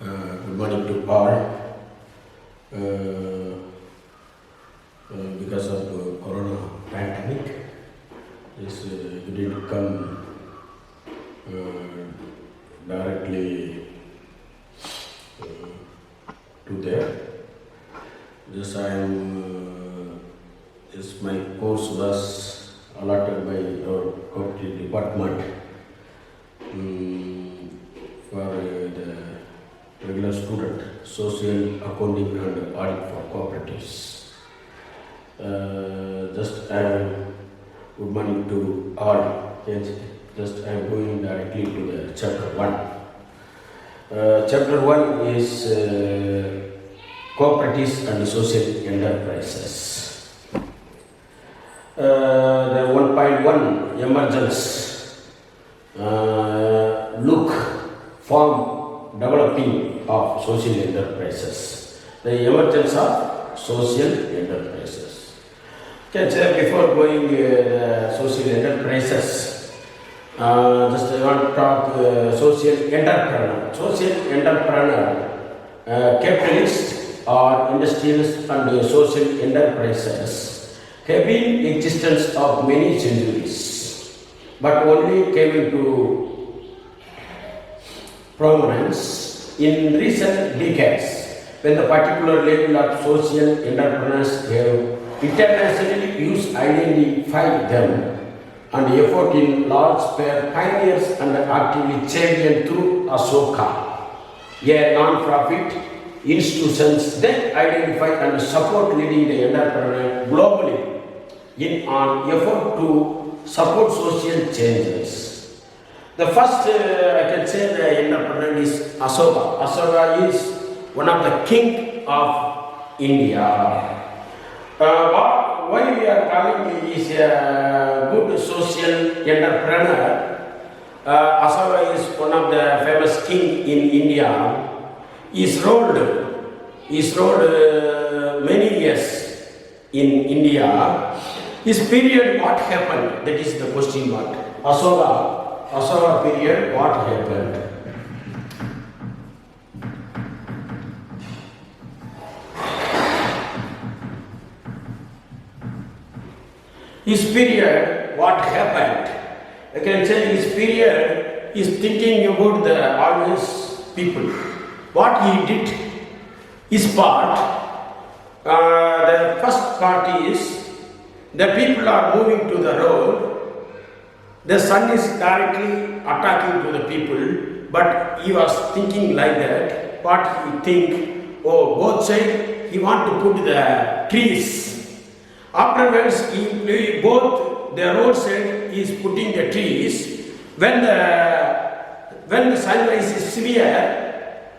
Good morning to all. Uh, because of corona pandemic, yes, you didn't come directly to there. Just I am. Yes, my course was allotted by our cooperative department for the regular student, social accounting and audit for cooperatives. Just good morning to all. Yes, just I am going directly to the chapter 1. Chapter 1 is cooperatives and social enterprises. The 1.1 emergence look, form, developing of social enterprises. The emergence of social enterprises. Okay, so before going the social enterprises, just I want to talk social entrepreneur. Social entrepreneur, capitalist or industrialist and social enterprises have been in existence of many centuries, but only came into prominence in recent decades when the particular label of social entrepreneurs have internationally used identify them and effort in large scale pioneers and actively championed through Asoka, a non-profit institutions that identify and support leading the entrepreneur globally in an effort to support social changes. The first, I can say, the entrepreneur is Asoka. Asoka is one of the king of India. Why we are calling him is a good social entrepreneur. Asoka is one of the famous king in India. He's ruled many years in India. His period, what happened? That is the question mark. Asoka period, what happened? His period, what happened? I can say his period is thinking about the always people. What he did, his part, the first part is the people are moving to the road, the sun is directly attacking to the people, but he was thinking like that. What he think? Both sides he want to put the trees. Afterwards, both the road side is putting the trees. When the sunrise is severe,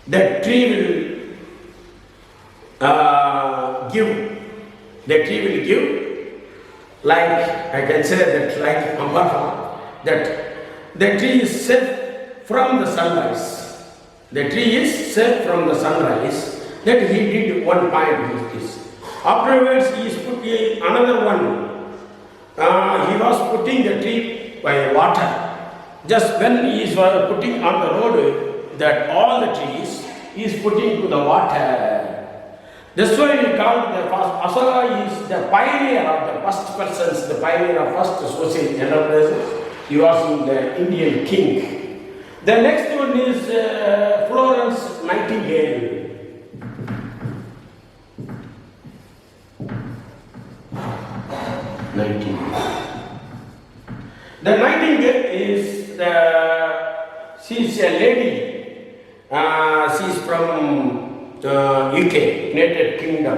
the tree will give. Like I can say that, like umbrella, that the tree is safe from the sunrise. The tree is safe from the sunrise. That he did one point with this. Afterwards, he is putting another one. He was putting the tree by water. Just when he is putting on the road, that all the trees he is putting to the water. That's why we call the first Asoka is the pioneer of the first persons, the pioneer of first social enterprises. He was in the Indian king. The next one is Florence Nightingale. The Nightingale is she is a lady. She is from UK, United Kingdom.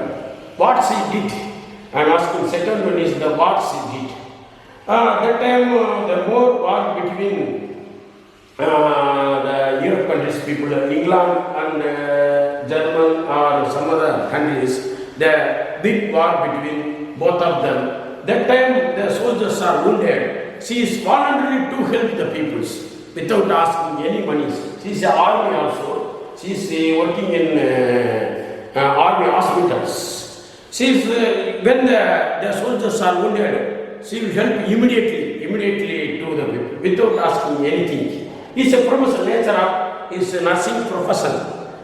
What she did? I'm asking. Second one is the what she did. That time the more war between the Europe countries, people, England and German or some other countries, the big war between both of them. That time the soldiers are wounded. She is voluntarily to help the peoples without asking any money. She is an army also. She is working in army hospitals. She is when the soldiers are wounded, she will help immediately to the people without asking anything. It's a promotion nature of his nursing profession.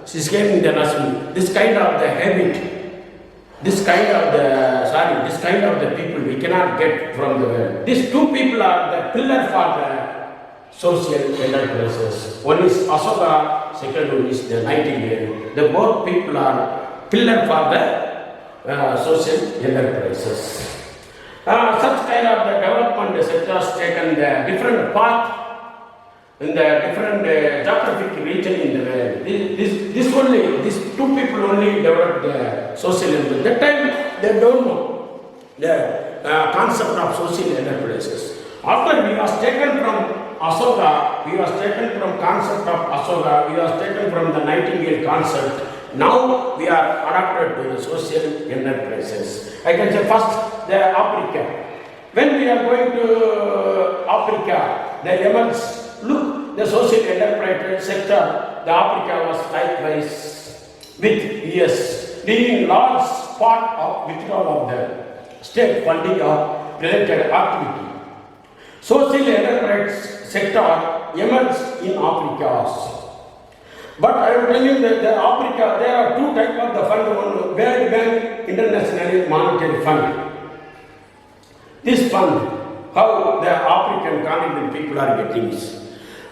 She's getting the nursing. This kind of the habit, this kind of the people we cannot get from the world. These two people are the pillar for the social enterprises. One is Asoka, second one is the Nightingale. The both people are pillar for the social enterprises. Such kind of the development sectors taken the different path in the different geographic region in the world. These two people only developed the social enterprise. That time they don't know the concept of social enterprises. After we was taken from Asoka, we was taken from concept of Asoka, we was taken from the Nightingale concept. Now we are adapted to the social enterprises. I can say first the Africa. When we are going to Africa, the emerges, look, the social enterprise sector, the Africa was likewise with years, leading large part of withdrawal of the state funding of related activity. Social enterprise sector emerged in Africa. But I am telling you that the Africa, there are two types of the fund. One, World Bank International Monetary Fund. This fund, how the African continent people are getting this.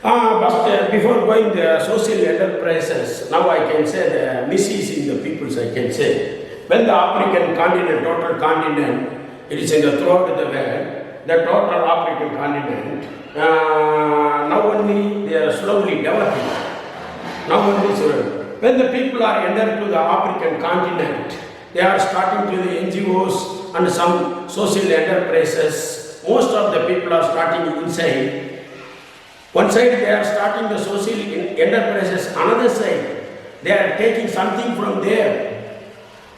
But before going the social enterprises, now I can say the misses in the peoples, I can say. When the African continent, total continent, it is in the throughout the world, the total African continent, now only they are slowly developing. Now when the people are entered to the African continent, they are starting to the NGOs and some social enterprises. Most of the people are starting inside. One side they are starting the social enterprises, another side they are taking something from there.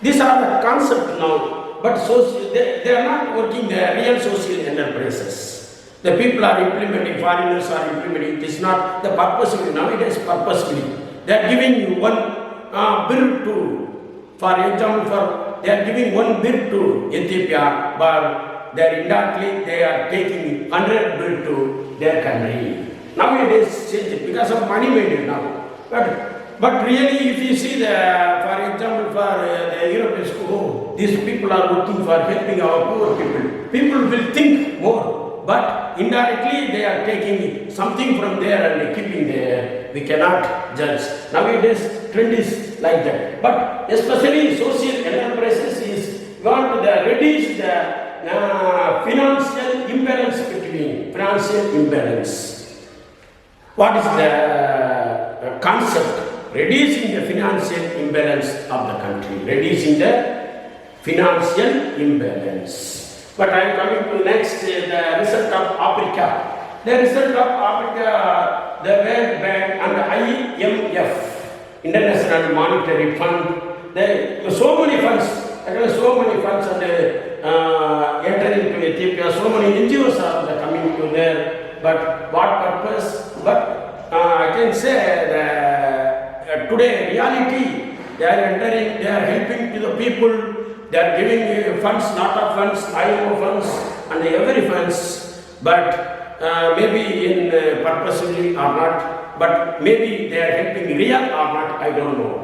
These are the concept now, but they are not working the real social enterprises. The people are implementing, foreigners are implementing. It is not the purposefully, nowadays purposefully. They are giving you one bill to, for example, they are giving one bill to Ethiopia, but they are indirectly they are taking 100 bill to their country. Nowadays changed because of money made now. But really, if you see for example, for the European school, these people are working for helping our poor people. People will think more, but indirectly they are taking something from there and keeping there. We cannot judge. Nowadays, trend is like that. But especially social enterprises is want to reduce the financial imbalance between financial imbalance. What is the concept? Reducing the financial imbalance of the country. Reducing the financial imbalance. But I am coming to next, the result of Africa. The result of Africa, the World Bank and the IMF, International Monetary Fund, there are so many funds, and entering to Ethiopia, so many NGOs are coming to there. But what purpose? But I can say that today reality, they are entering, they are helping to the people, they are giving funds, lot of funds, IMF funds and every funds, but maybe in purposely or not, but maybe they are helping real or not, I don't know,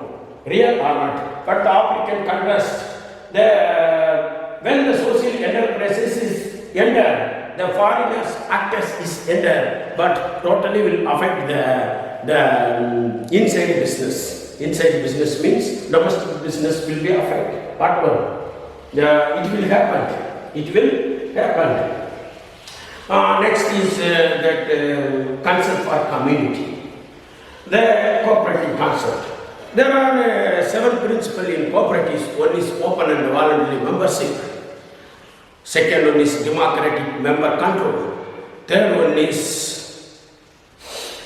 real or not. But the African contrast, when the social enterprises is entered, the foreigners actors is entered, but totally will affect the inside business. Inside business means domestic business will be affected. Whatever, it will happen. It will happen. Next is that concept for community, the cooperative concept. There are 7 principles in cooperatives. One is open and voluntary membership. Second one is democratic member control. Third one is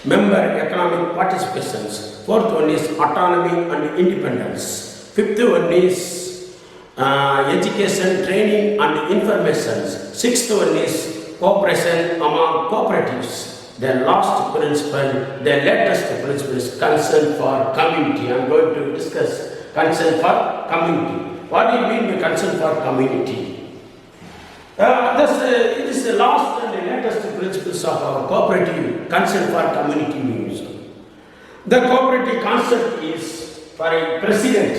member economic participations. Fourth one is autonomy and independence. Fifth one is education, training and information. Sixth one is cooperation among cooperatives. The last principle, the latest principle is concern for community. I am going to discuss concern for community. What do you mean by concern for community? It is the last and the latest principles of our cooperative concern for community means. The cooperative concept is for a president.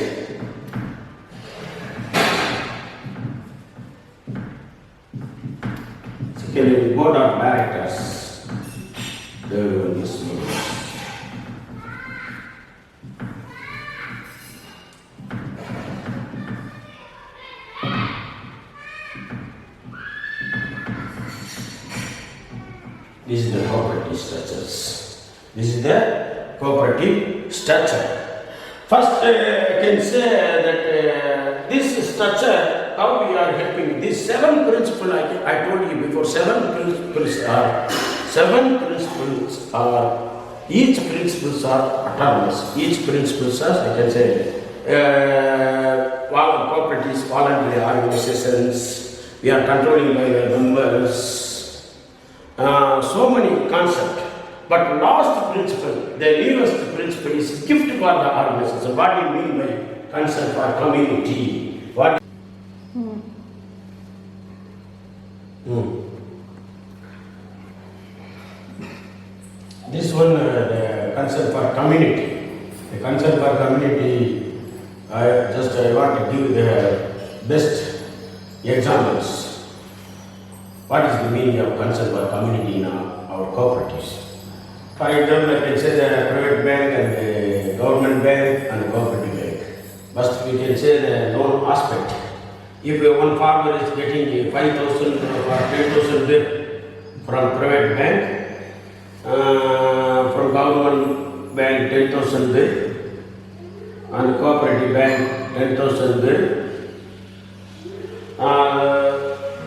Secondly, board of directors. They will this one. This is the cooperative structures. This is the cooperative structure. First, I can say that this structure, how we are helping. These 7 principles, I told you before, 7 principles are, each principles are autonomous. Each principles are, I can say, cooperatives, voluntary organizations, we are controlling by the members. So many concepts, but last principle, the newest principle is gift for the organization. What do you mean by concept for community? What? This one, the concept for community. The concept for community, I want to give the best examples. What is the meaning of concept for community in our cooperatives? For example, I can say the private bank and the government bank and the cooperative bank. First, we can say the loan aspect. If one farmer is getting 5,000 or 10,000 bill from private bank, from government bank 10,000 bill, and cooperative bank 10,000 bill.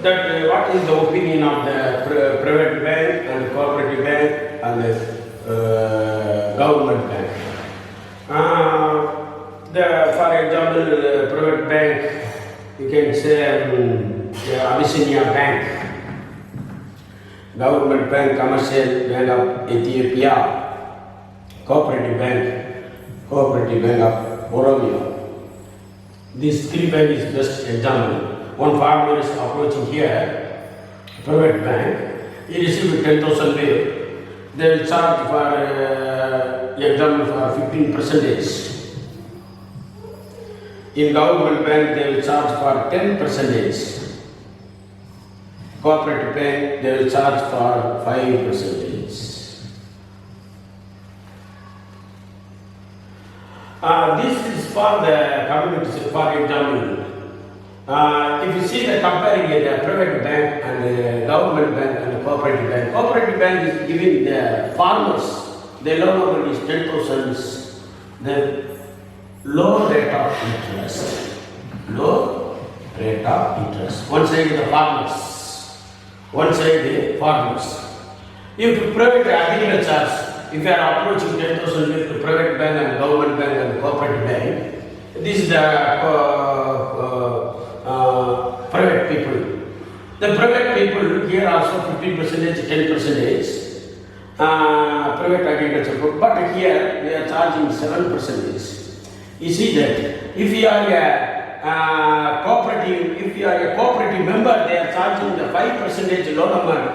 What is the opinion of the private bank and the cooperative bank and the government bank? For example, the private bank, you can say the Abyssinia Bank, government bank, commercial bank of Ethiopia, cooperative bank of Oromia. These 3 banks is best example. One farmer is approaching here, private bank, he received 10,000 bill. They will charge for example for 15%. In government bank, they will charge for 10%. Cooperative bank, they will charge for 5%. This is for the community, for example. If you see the comparing the private bank and the government bank and the cooperative bank is giving the farmers, the loan amount is 10,000, the low rate of interest. Low rate of interest. One side is the farmers, one side the farmers. If private agriculture, if you are approaching 10,000 with the private bank and government bank and the cooperative bank, this is the private people. The private people here also 15%, 10%, private agriculture, but here they are charging 7%. You see that if you are a cooperative member, they are charging the 5% loan amount.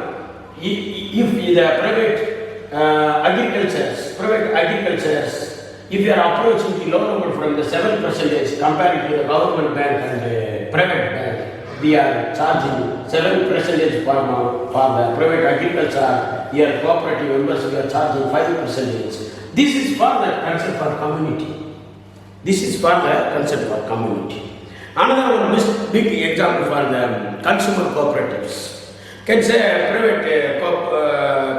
If the private agricultures, if you are approaching the loan amount from the 7% compared to the government bank and the private bank, we are charging 7% for the private agriculture. Here, cooperative members, we are charging 5%. This is for the concept for community. This is for the concept for community. Another one big example for the consumer cooperatives. Can say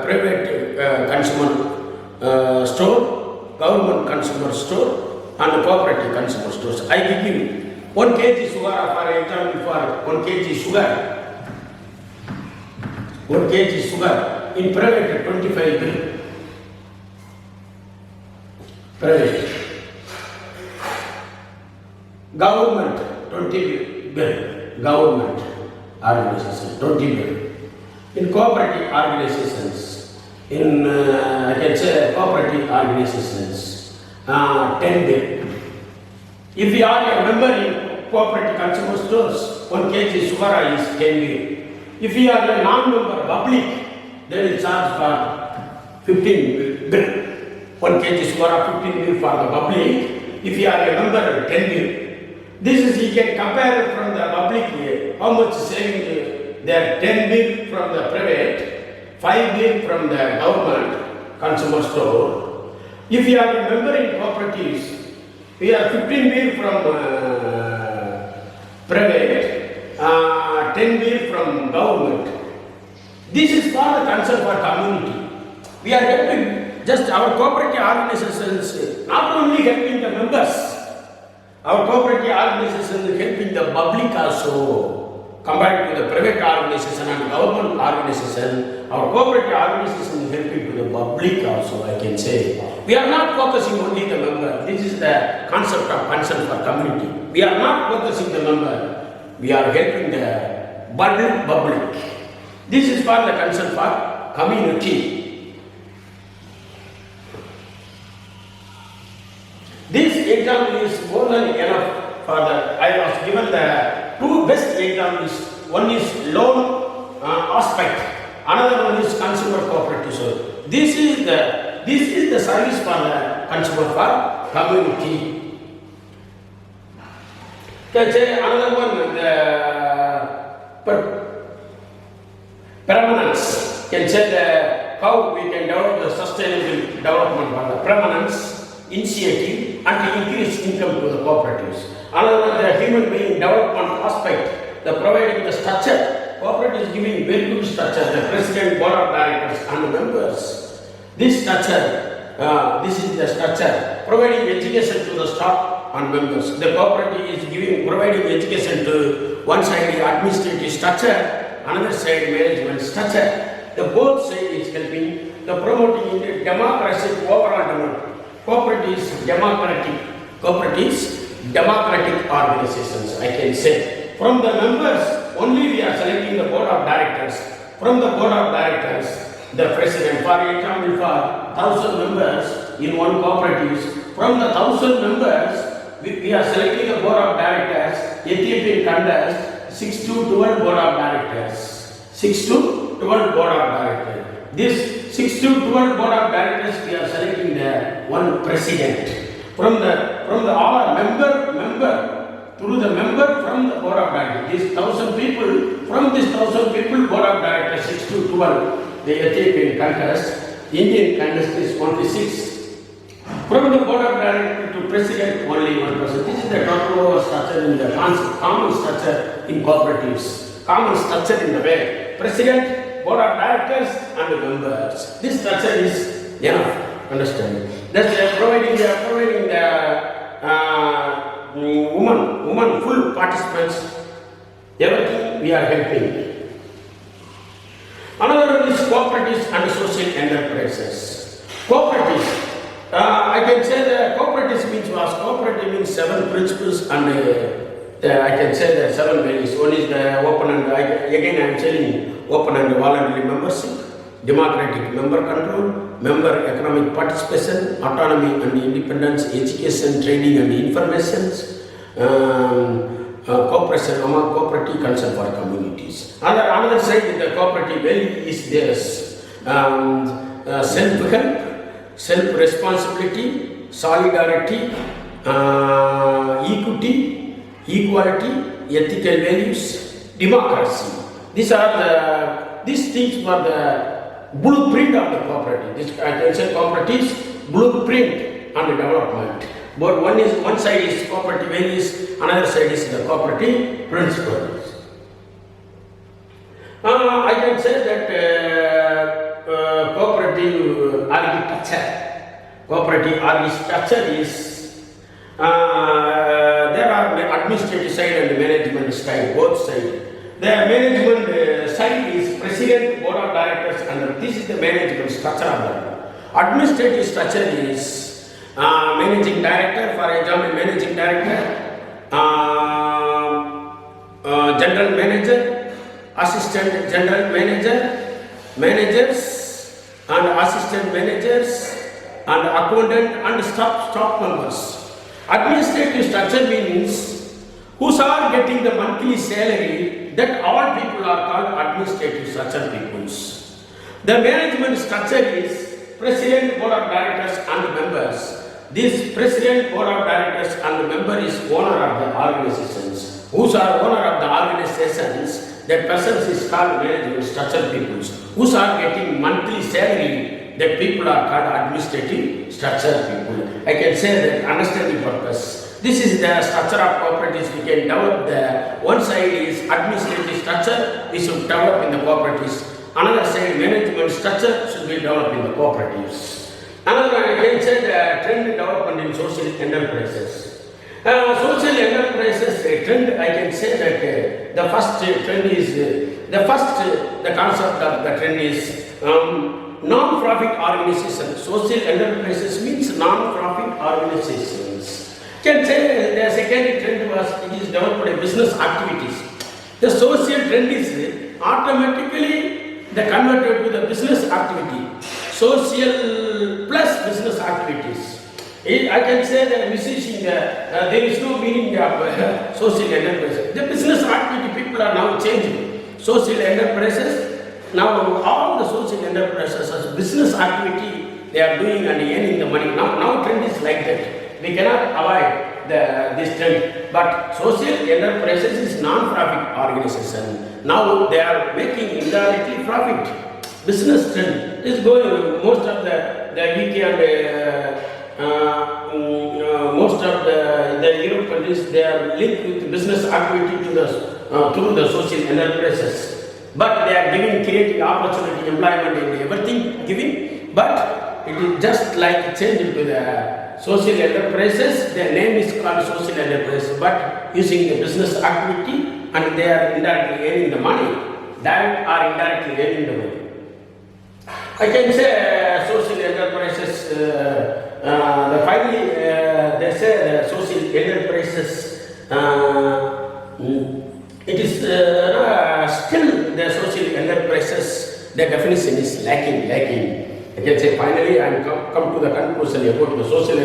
private consumer store, government consumer store, and cooperative consumer stores. I give you 1 kg sugar, for example, for 1 kg sugar. 1 kg sugar in private 25 bill. Private. Government 20 bill. Government organization 20 bill. In cooperative organizations, I can say cooperative organizations, 10 bill. If you are a member in cooperative consumer stores, 1 kg sugar is 10 bill. If you are a non-member public, they will charge for 15 bill. 1 kg sugar or 15 milk for the public. If you are a member, 10 milk. This is, you can compare from the public here, how much saving there, 10 milk from the private, 5 milk from the government consumer store. If you are a member in cooperatives, we are 15 milk from private, 10 milk from government. This is for the concern for community. We are helping just our cooperative organizations, not only helping the members. Our cooperative organization is helping the public also. Compared to the private organization and government organization, our cooperative organization is helping to the public also, I can say. We are not focusing only the member. This is the concept of concern for community. We are not focusing the member. We are helping the public. This is for the concern for community. This example is more than enough for the, I was given the two best examples. One is loan aspect, another one is consumer cooperative. So this is the service for the consumer for community. Can say another one, the permanence. Can say the how we can develop the sustainable development for the permanence initiative and to increase income to the cooperatives. Another one, the human being development aspect, the providing the structure. Cooperative is giving very good structure, the president, board of directors and members. This structure, this is the structure, providing education to the staff and members. The cooperative is providing education to one side the administrative structure, another side management structure. The both side is helping the promoting the democracy overall development. Cooperatives, democratic organizations, I can say. From the members, only we are selecting the board of directors. From the board of directors, the president, for example, for 1,000 members in one cooperative, from the 1,000 members, we are selecting the board of directors, Ethiopian contest, 6 to 12 board of directors. 6 to 12 board of directors. This 6 to 12 board of directors, we are selecting the one president. From the all member through the member from the board of directors. These 1,000 people, from this 1,000 people, board of directors 6 to 12, the Ethiopian contest, Indian contest is 26. From the board of directors to president, only 1%. This is the total structure in the common structure in cooperatives. Common structure in the way. President, board of directors and the members. This structure is enough. Understand? That's providing the woman full participants. Everything we are helping. Another one is cooperatives and social enterprises. Cooperatives. I can say the cooperatives means cooperative means 7 principles and I can say the 7 values. One is the open and again I am telling open and voluntary membership, democratic member control, member economic participation, autonomy and independence, education, training and information, cooperation among cooperative concern for communities. Another side, the cooperative value is theirs. Self-help, self-responsibility, solidarity, equity, equality, ethical values, democracy. These things were the blueprint of the cooperative. This I can say cooperatives blueprint and development. But one side is cooperative values, another side is the cooperative principles. I can say that cooperative architecture is there are the administrative side and the management side, both sides. The management side is president, board of directors, and this is the management structure of that. Administrative structure is managing director, for example, managing director, general manager, assistant general manager, managers and assistant managers, and accountant and staff members. Administrative structure means who are getting the monthly salary, that all people are called administrative structure peoples. The management structure is president, board of directors and members. This president, board of directors and member is owner of the organizations. Whose are owner of the organizations, that persons is called management structure peoples. Whose are getting monthly salary, that people are called administrative structure people. I can say that understanding purpose. This is the structure of cooperatives. We can develop the one side is administrative structure, we should develop in the cooperatives. Another side management structure should be developed in the cooperatives. Another one, I can say the trend development in social enterprises. Social enterprises trend, I can say that the first trend is, the concept of the trend is non-profit organization. Social enterprises means non-profit organizations. Can say the second trend was, it is developed by business activities. The social trend is automatically the converted to the business activity. Social plus business activities. I can say that missing there is no meaning of social enterprises. The business activity people are now changing. Social enterprises, now all the social enterprises as business activity they are doing and earning the money. Now trend is like that. We cannot avoid this trend. But social enterprises is non-profit organization. Now they are making indirectly profit. Business trend is going. Most of the UK and most of the Europe countries, they are linked with business activity to the through the social enterprises. But they are giving, creating opportunity, employment, and everything giving. But it is just like changing to the social enterprises. Their name is called social enterprise, but using the business activity, and they are indirectly earning the money. Direct or indirectly earning the money. I can say social enterprises. Finally, they say the social enterprises. It is still the social enterprises. The definition is lacking. I can say finally, I come to the conclusion about the social.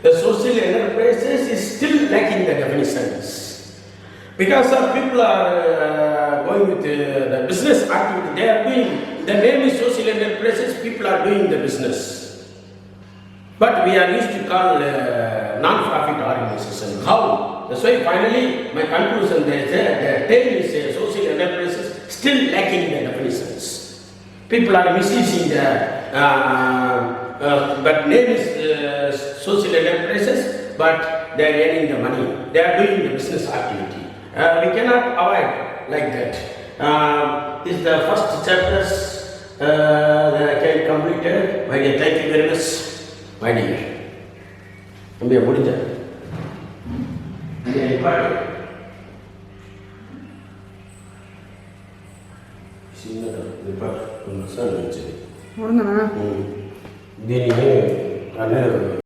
The social enterprises is still lacking the definitions because some people are going with the business activity. They are doing. The name is social enterprises. People are doing the business, but we are used to call non-profit organization. How? That's why finally my conclusion there is the term is social enterprises still lacking the definitions. People are misusing the but name is social enterprises, but they are earning the money. They are doing the business activity. We cannot avoid like that. This is the first chapters that I can complete. My dear, thank you very much, my dear. Thank you.